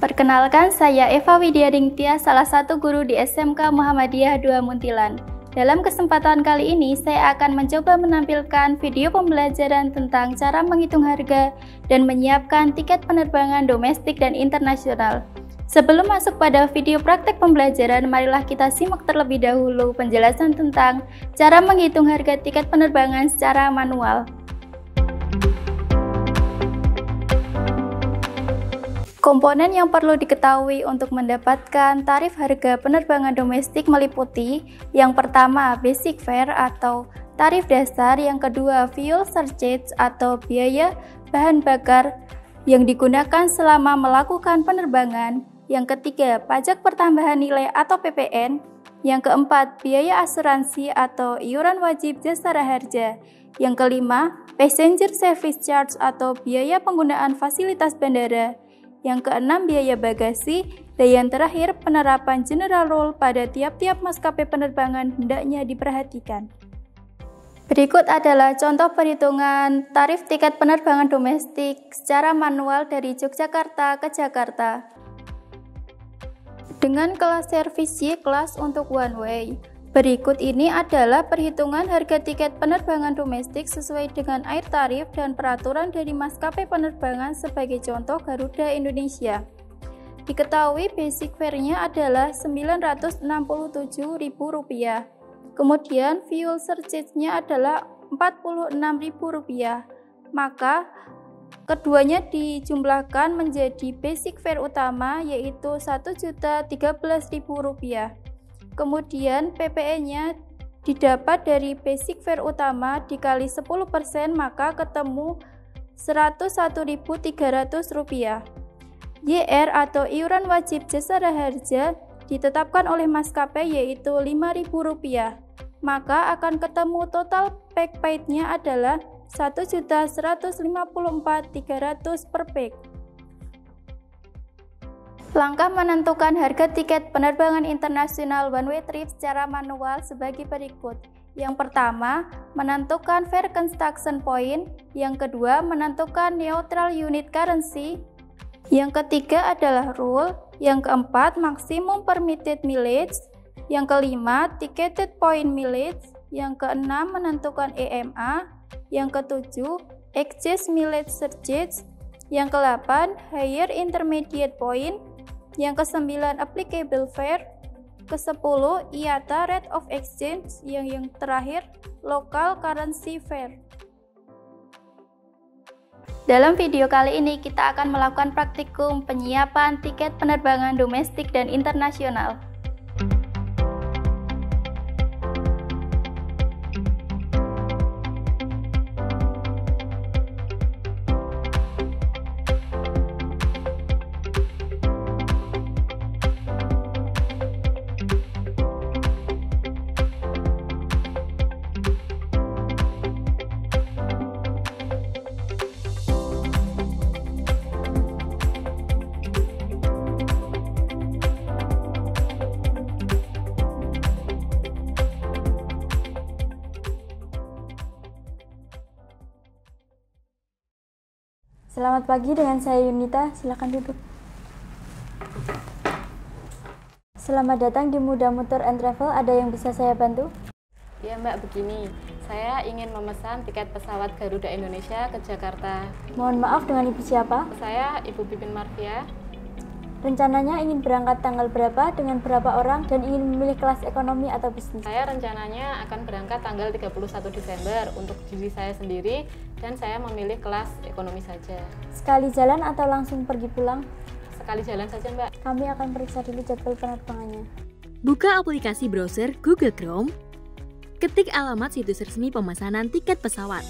Perkenalkan, saya Eva Widyadingtya, salah satu guru di SMK Muhammadiyah 2 Muntilan. Dalam kesempatan kali ini, saya akan mencoba menampilkan video pembelajaran tentang cara menghitung harga dan menyiapkan tiket penerbangan domestik dan internasional. Sebelum masuk pada video praktek pembelajaran, marilah kita simak terlebih dahulu penjelasan tentang cara menghitung harga tiket penerbangan secara manual. Komponen yang perlu diketahui untuk mendapatkan tarif harga penerbangan domestik meliputi yang pertama, basic fare atau tarif dasar, yang kedua, fuel surcharge atau biaya bahan bakar yang digunakan selama melakukan penerbangan, yang ketiga, pajak pertambahan nilai atau PPN, yang keempat, biaya asuransi atau iuran wajib jasara harja, yang kelima, passenger service charge atau biaya penggunaan fasilitas bandara, yang keenam, biaya bagasi, dan yang terakhir, penerapan general rule pada tiap-tiap maskapai penerbangan hendaknya diperhatikan. Berikut adalah contoh perhitungan tarif tiket penerbangan domestik secara manual dari Yogyakarta ke Jakarta. Dengan kelas servis Y kelas untuk one way. Berikut ini adalah perhitungan harga tiket penerbangan domestik sesuai dengan air tarif dan peraturan dari maskapai penerbangan, sebagai contoh Garuda Indonesia. Diketahui basic fare-nya adalah Rp967.000. Kemudian fuel surcharge-nya adalah Rp46.000. Maka keduanya dijumlahkan menjadi basic fare utama, yaitu Rp1.013.000. Kemudian PPN-nya didapat dari basic fare utama dikali 10%, maka ketemu Rp101.300. YR atau iuran wajib jasara harja ditetapkan oleh maskapai, yaitu Rp5.000. Maka akan ketemu total pack paid-nya adalah Rp1.154.300 per pack. Langkah menentukan harga tiket penerbangan internasional one way trip secara manual sebagai berikut. Yang pertama, menentukan fair construction point. Yang kedua, menentukan neutral unit currency. Yang ketiga adalah rule. Yang keempat, maximum permitted mileage. Yang kelima, ticketed point mileage. Yang keenam, menentukan EMA. Yang ketujuh, exchange mileage surcharge. Yang ke-8, higher intermediate point. Yang ke-9, applicable fare. Ke-10, IATA rate of exchange. Yang terakhir, local currency fare. Dalam video kali ini kita akan melakukan praktikum penyiapan tiket penerbangan domestik dan internasional. Selamat pagi, dengan saya Yunita, silakan duduk. Selamat datang di Muda Motor and Travel, ada yang bisa saya bantu? Ya Mbak, begini, saya ingin memesan tiket pesawat Garuda Indonesia ke Jakarta. Mohon maaf, dengan Ibu siapa? Saya Ibu Pipin Marvia. Rencananya ingin berangkat tanggal berapa, dengan berapa orang, dan ingin memilih kelas ekonomi atau bisnis? Saya rencananya akan berangkat tanggal 31 Desember untuk diri saya sendiri, dan saya memilih kelas ekonomi saja. Sekali jalan atau langsung pergi pulang? Sekali jalan saja Mbak. Kami akan periksa dulu jadwal penerbangannya. Buka aplikasi browser Google Chrome, ketik alamat situs resmi pemesanan tiket pesawat.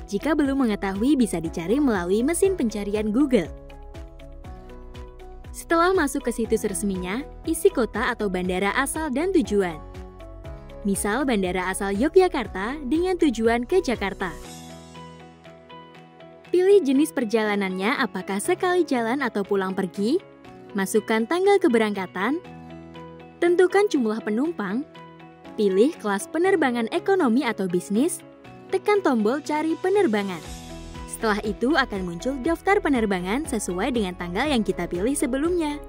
Jika belum mengetahui, bisa dicari melalui mesin pencarian Google. Setelah masuk ke situs resminya, isi kota atau bandara asal dan tujuan. Misal bandara asal Yogyakarta dengan tujuan ke Jakarta. Pilih jenis perjalanannya, apakah sekali jalan atau pulang pergi. Masukkan tanggal keberangkatan. Tentukan jumlah penumpang. Pilih kelas penerbangan ekonomi atau bisnis. Tekan tombol cari penerbangan. Setelah itu akan muncul daftar penerbangan sesuai dengan tanggal yang kita pilih sebelumnya.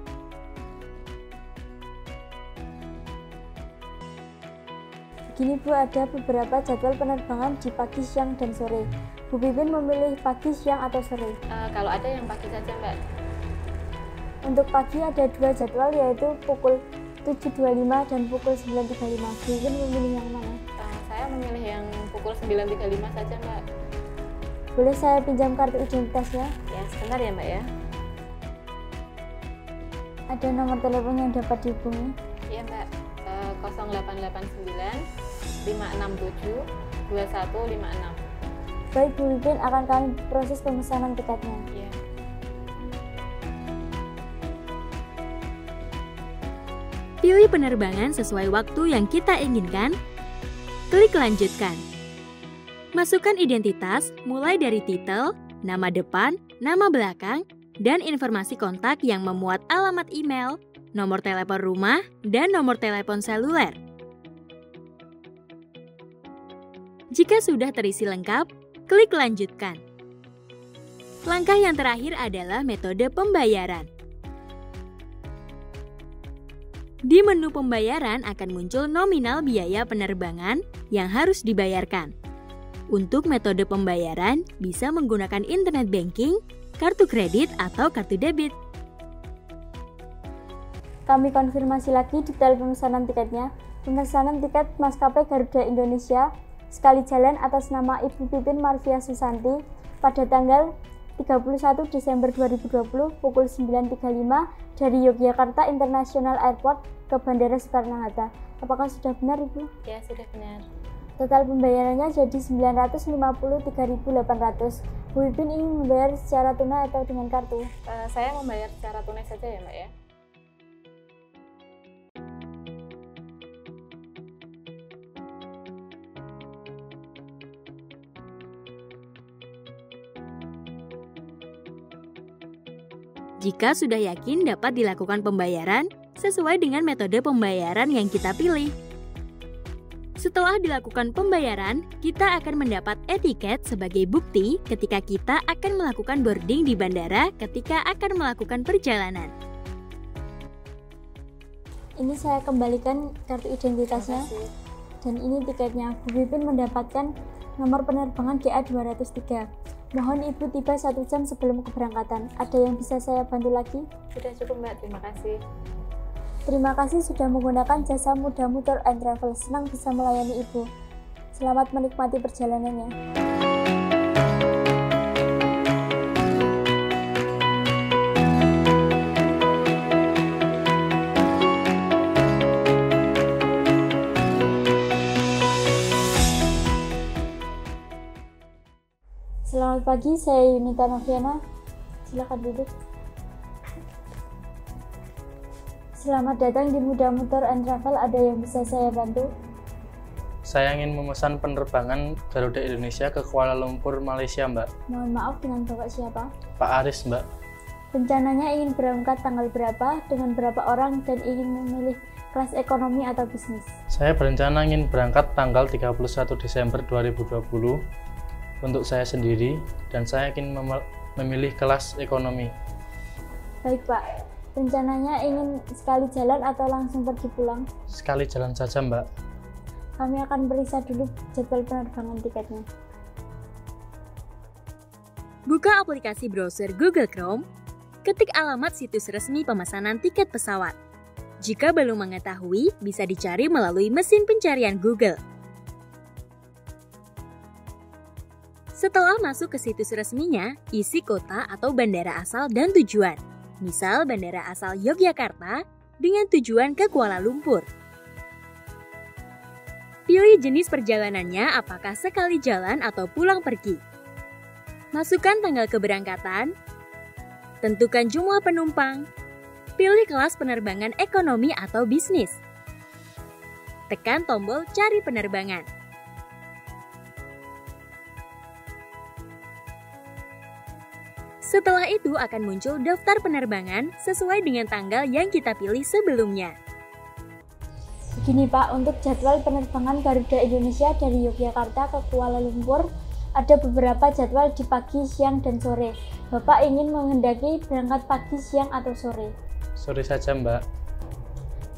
Begini Bu, ada beberapa jadwal penerbangan di pagi, siang, dan sore. Bu Pipin memilih pagi, siang, atau sore? Kalau ada yang pagi saja Mbak. Untuk pagi ada 2 jadwal, yaitu pukul 7.25 dan pukul 9.35. Bu Pipin memilih yang mana? Saya memilih yang pukul 9.35 saja Mbak. Boleh saya pinjam kartu identitasnya? Ya, sebentar ya Mbak ya. Ada nomor telepon yang dapat dihubungi? Iya Mbak, 0889 567 2156. Baik Bu Pipin, akan kami proses pemesanan tiketnya. Iya. Pilih penerbangan sesuai waktu yang kita inginkan. Klik lanjutkan. Masukkan identitas mulai dari titel, nama depan, nama belakang, dan informasi kontak yang memuat alamat email, nomor telepon rumah, dan nomor telepon seluler. Jika sudah terisi lengkap, klik lanjutkan. Langkah yang terakhir adalah metode pembayaran. Di menu pembayaran akan muncul nominal biaya penerbangan yang harus dibayarkan. Untuk metode pembayaran bisa menggunakan internet banking, kartu kredit, atau kartu debit. Kami konfirmasi lagi detail pemesanan tiketnya. Pemesanan tiket maskapai Garuda Indonesia sekali jalan atas nama Ibu Pipin Marvia Susanti pada tanggal 31 Desember 2020 pukul 9.35 dari Yogyakarta International Airport ke Bandara Soekarno-Hatta. Apakah sudah benar Ibu? Ya, sudah benar. Total pembayarannya jadi 953.800. Bu Pipin ingin membayar secara tunai atau dengan kartu? Saya membayar secara tunai saja ya Mbak ya. Jika sudah yakin dapat dilakukan pembayaran sesuai dengan metode pembayaran yang kita pilih. Setelah dilakukan pembayaran, kita akan mendapat etiket sebagai bukti ketika kita akan melakukan boarding di bandara ketika akan melakukan perjalanan. Ini saya kembalikan kartu identitasnya. Dan ini tiketnya. Bu Pipin mendapatkan nomor penerbangan GA203. Mohon Ibu tiba 1 jam sebelum keberangkatan. Ada yang bisa saya bantu lagi? Sudah cukup Mbak, terima kasih. Terima kasih sudah menggunakan jasa Muda Motor and Travel. Senang bisa melayani Ibu. Selamat menikmati perjalanannya. Selamat pagi, saya Yunita Noviana. Silakan duduk. Selamat datang di Muda Motor and Travel. Ada yang bisa saya bantu? Saya ingin memesan penerbangan Garuda Indonesia ke Kuala Lumpur, Malaysia, Mbak. Mohon maaf, dengan Bapak siapa? Pak Aris, Mbak. Rencananya ingin berangkat tanggal berapa, dengan berapa orang, dan ingin memilih kelas ekonomi atau bisnis? Saya berencana ingin berangkat tanggal 31 Desember 2020 untuk saya sendiri, dan saya ingin memilih kelas ekonomi. Baik Pak, rencananya ingin sekali jalan atau langsung pergi pulang? Sekali jalan saja, Mbak. Kami akan periksa dulu jadwal penerbangan tiketnya. Buka aplikasi browser Google Chrome, ketik alamat situs resmi pemesanan tiket pesawat. Jika belum mengetahui, bisa dicari melalui mesin pencarian Google. Setelah masuk ke situs resminya, isi kota atau bandara asal dan tujuan. Misal bandara asal Yogyakarta dengan tujuan ke Kuala Lumpur. Pilih jenis perjalanannya, apakah sekali jalan atau pulang pergi. Masukkan tanggal keberangkatan, tentukan jumlah penumpang, pilih kelas penerbangan ekonomi atau bisnis. Tekan tombol cari penerbangan. Setelah itu akan muncul daftar penerbangan sesuai dengan tanggal yang kita pilih sebelumnya. Begini Pak, untuk jadwal penerbangan Garuda Indonesia dari Yogyakarta ke Kuala Lumpur Ada beberapa jadwal di pagi, siang, dan sore. Bapak ingin menghendaki berangkat pagi, siang, atau sore? Sore saja, Mbak.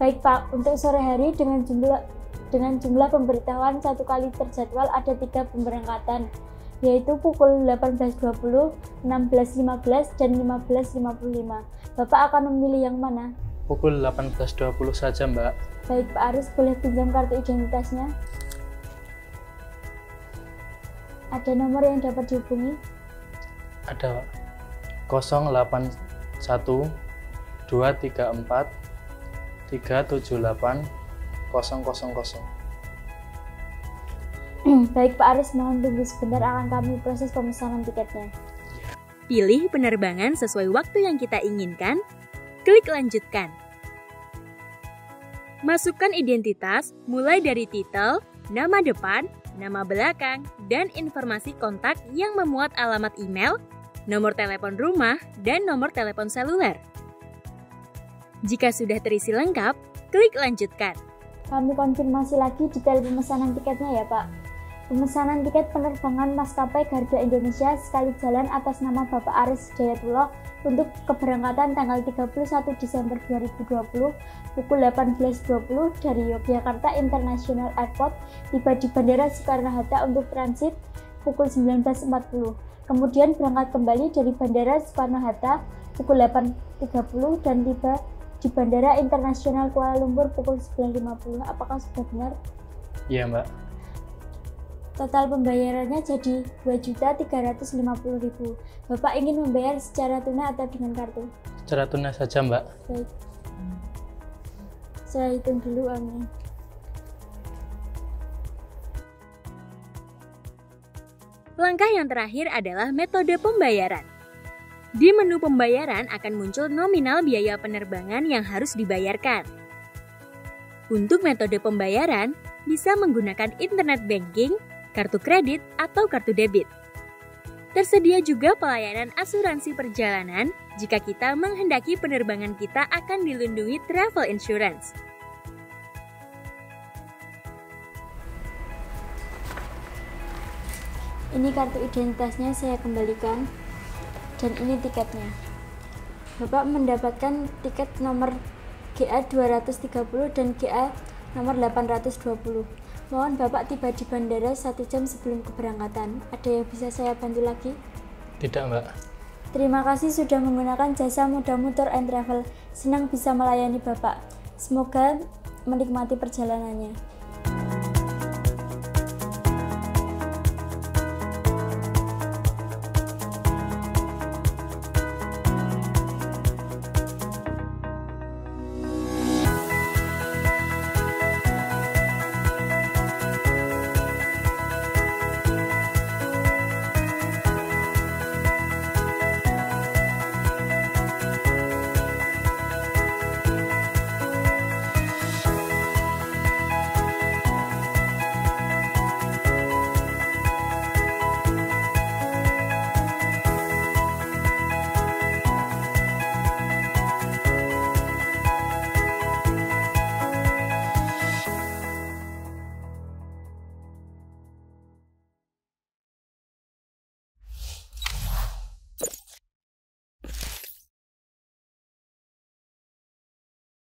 Baik Pak, untuk sore hari dengan jumlah pemberitahuan 1 kali terjadwal ada 3 pemberangkatan, yaitu pukul 18.20, 16.15, dan 15.55. Bapak akan memilih yang mana? Pukul 18.20 saja, Mbak. Baik Pak Aris, boleh pinjam kartu identitasnya? Ada nomor yang dapat dihubungi? Ada 081 234 378 000. Baik Pak Aris, mohon tunggu sebentar, akan kami proses pemesanan tiketnya. Pilih penerbangan sesuai waktu yang kita inginkan, klik lanjutkan. Masukkan identitas mulai dari titel, nama depan, nama belakang, dan informasi kontak yang memuat alamat email, nomor telepon rumah, dan nomor telepon seluler. Jika sudah terisi lengkap, klik lanjutkan. Kami konfirmasi lagi detail pemesanan tiketnya ya Pak. Pemesanan tiket penerbangan maskapai Garuda Indonesia sekali jalan atas nama Bapak Aris Hidayatullah untuk keberangkatan tanggal 31 Desember 2020 pukul 18.20 dari Yogyakarta International Airport tiba di Bandara Soekarno-Hatta untuk transit pukul 19.40. Kemudian berangkat kembali dari Bandara Soekarno-Hatta pukul 8.30 dan tiba di Bandara Internasional Kuala Lumpur pukul 9.50. Apakah sudah benar? Iya, Mbak. Total pembayarannya jadi 2.350.000. Bapak ingin membayar secara tunai atau dengan kartu? Secara tunai saja, Mbak. Baik. Saya hitung dulu uangnya. Langkah yang terakhir adalah metode pembayaran. Di menu pembayaran akan muncul nominal biaya penerbangan yang harus dibayarkan. Untuk metode pembayaran, bisa menggunakan internet banking, kartu kredit, atau kartu debit. Tersedia juga pelayanan asuransi perjalanan jika kita menghendaki penerbangan kita akan dilindungi travel insurance. Ini kartu identitasnya saya kembalikan, dan ini tiketnya. Bapak mendapatkan tiket nomor GA 230 dan GA nomor 820. Mohon Bapak tiba di bandara 1 jam sebelum keberangkatan. Ada yang bisa saya bantu lagi? Tidak, Mbak. Terima kasih sudah menggunakan jasa Mudamu Tour and Travel. Senang bisa melayani Bapak. Semoga menikmati perjalanannya.